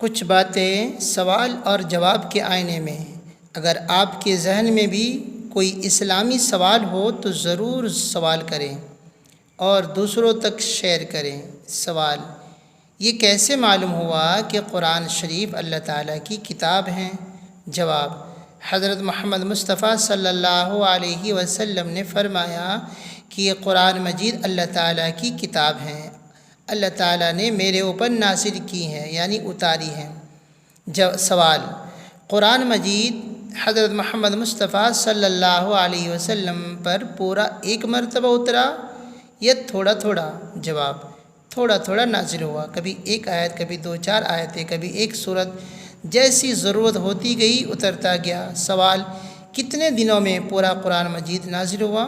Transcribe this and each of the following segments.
کچھ باتیں سوال اور جواب کے آئینے میں، اگر آپ کے ذہن میں بھی کوئی اسلامی سوال ہو تو ضرور سوال کریں اور دوسروں تک شیئر کریں۔ سوال: یہ کیسے معلوم ہوا کہ قرآن شریف اللہ تعالیٰ کی کتاب ہیں؟ جواب: حضرت محمد مصطفیٰ صلی اللہ علیہ وسلم نے فرمایا کہ یہ قرآن مجید اللہ تعالیٰ کی کتاب ہیں، اللہ تعالیٰ نے میرے اوپر نازل کی ہیں، یعنی اتاری ہیں۔ سوال: قرآن مجید حضرت محمد مصطفیٰ صلی اللہ علیہ وسلم پر پورا ایک مرتبہ اترا یا تھوڑا تھوڑا؟ جواب: تھوڑا تھوڑا نازل ہوا، کبھی ایک آیت، کبھی دو چار آیتیں، کبھی ایک سورت، جیسی ضرورت ہوتی گئی اترتا گیا۔ سوال: کتنے دنوں میں پورا قرآن مجید نازل ہوا؟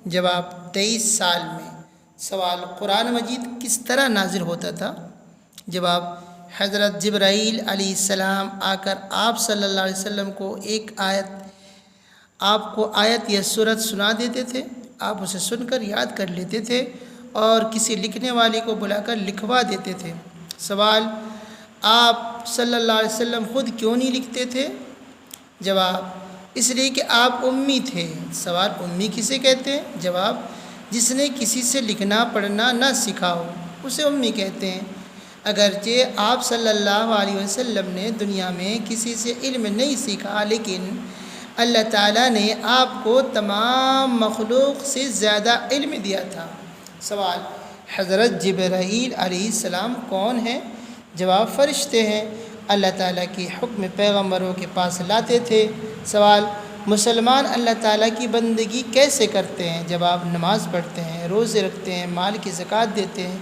جواب: 23 سال میں۔ سوال: قرآن مجید کس طرح نازل ہوتا تھا؟ جواب: حضرت جبرائیل علیہ السلام آ کر آپ صلی اللہ علیہ وسلم کو آپ کو آیت یا سورت سنا دیتے تھے، آپ اسے سن کر یاد کر لیتے تھے اور کسی لکھنے والے کو بلا کر لکھوا دیتے تھے۔ سوال: آپ صلی اللہ علیہ وسلم خود کیوں نہیں لکھتے تھے؟ جواب: اس لیے کہ آپ امی تھے۔ سوال: امی کسے کہتے ہیں؟ جواب: جس نے کسی سے لکھنا پڑھنا نہ سیکھا ہو اسے امی کہتے ہیں۔ اگرچہ آپ صلی اللہ علیہ وسلم نے دنیا میں کسی سے علم نہیں سیکھا، لیکن اللہ تعالیٰ نے آپ کو تمام مخلوق سے زیادہ علم دیا تھا۔ سوال: حضرت جبرائیل علیہ السلام کون ہیں؟ جواب: فرشتے ہیں، اللہ تعالیٰ کی حکم پیغمبروں کے پاس لاتے تھے۔ سوال: مسلمان اللہ تعالیٰ کی بندگی کیسے کرتے ہیں؟ جواب: نماز پڑھتے ہیں، روزے رکھتے ہیں، مال کی زکوٰۃ دیتے ہیں،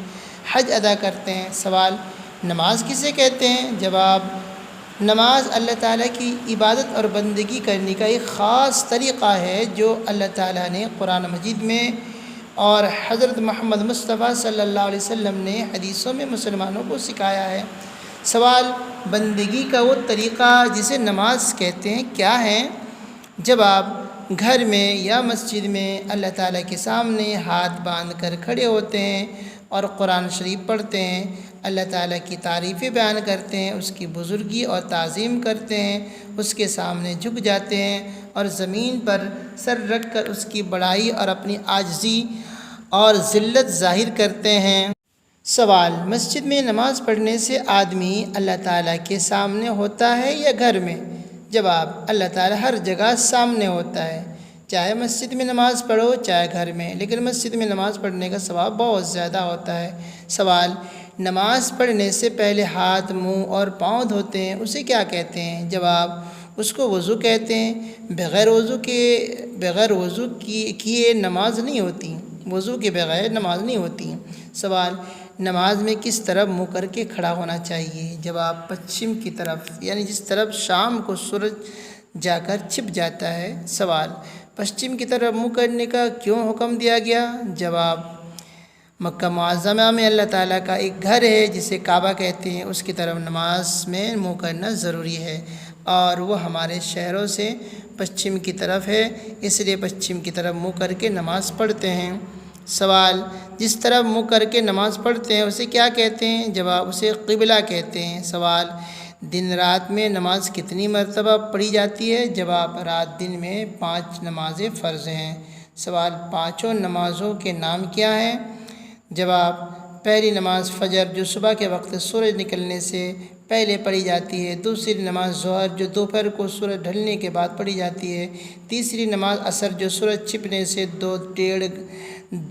حج ادا کرتے ہیں۔ سوال: نماز کسے کہتے ہیں؟ جواب: نماز اللہ تعالیٰ کی عبادت اور بندگی کرنے کا ایک خاص طریقہ ہے جو اللہ تعالیٰ نے قرآن مجید میں اور حضرت محمد مصطفیٰ صلی اللہ علیہ وسلم نے حدیثوں میں مسلمانوں کو سکھایا ہے۔ سوال: بندگی کا وہ طریقہ جسے نماز کہتے ہیں کیا ہے؟ جواب: گھر میں یا مسجد میں اللہ تعالیٰ کے سامنے ہاتھ باندھ کر کھڑے ہوتے ہیں اور قرآن شریف پڑھتے ہیں، اللہ تعالیٰ کی تعریفیں بیان کرتے ہیں، اس کی بزرگی اور تعظیم کرتے ہیں، اس کے سامنے جھک جاتے ہیں اور زمین پر سر رکھ کر اس کی بڑائی اور اپنی عاجزی اور ذلت ظاہر کرتے ہیں۔ سوال: مسجد میں نماز پڑھنے سے آدمی اللہ تعالیٰ کے سامنے ہوتا ہے یا گھر میں؟ جواب: اللہ تعالیٰ ہر جگہ سامنے ہوتا ہے، چاہے مسجد میں نماز پڑھو چاہے گھر میں، لیکن مسجد میں نماز پڑھنے کا ثواب بہت زیادہ ہوتا ہے۔ سوال: نماز پڑھنے سے پہلے ہاتھ، منہ اور پاؤں دھوتے ہیں، اسے کیا کہتے ہیں؟ جواب: اس کو وضو کہتے ہیں۔ بغیر وضو کیے نماز نہیں ہوتی، وضو کے بغیر نماز نہیں ہوتی۔ سوال: نماز میں کس طرف منہ کر کے کھڑا ہونا چاہیے؟ جواب: پچھم کی طرف، یعنی جس طرف شام کو سورج جا کر چھپ جاتا ہے۔ سوال: پچھم کی طرف منہ کرنے کا کیوں حکم دیا گیا؟ جواب: مکہ معظمہ میں اللہ تعالیٰ کا ایک گھر ہے جسے کعبہ کہتے ہیں، اس کی طرف نماز میں منہ کرنا ضروری ہے اور وہ ہمارے شہروں سے پچھم کی طرف ہے، اس لیے پچھم کی طرف منہ کر کے نماز پڑھتے ہیں۔ سوال: جس طرف منہ کر کے نماز پڑھتے ہیں اسے کیا کہتے ہیں؟ جواب: اسے قبلہ کہتے ہیں۔ سوال: دن رات میں نماز کتنی مرتبہ پڑھی جاتی ہے؟ جواب: رات دن میں 5 نمازیں فرض ہیں۔ سوال: پانچوں نمازوں کے نام کیا ہیں؟ جواب: پہلی نماز فجر جو صبح کے وقت سورج نکلنے سے پہلے پڑھی جاتی ہے، دوسری نماز ظہر جو دوپہر کو سورج ڈھلنے کے بعد پڑھی جاتی ہے، تیسری نماز عصر جو سورج چھپنے سے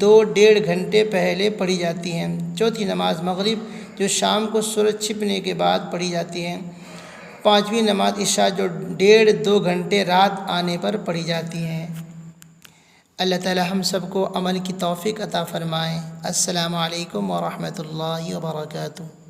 دو ڈیڑھ گھنٹے پہلے پڑھی جاتی ہے، چوتھی نماز مغرب جو شام کو سورج چھپنے کے بعد پڑھی جاتی ہے، پانچویں نماز عشاء جو 1.5-2 گھنٹے رات آنے پر پڑھی جاتی ہیں۔ اللہ تعالی ہم سب کو عمل کی توفیق عطا فرمائے۔ السلام علیکم ورحمۃ اللہ وبرکاتہ۔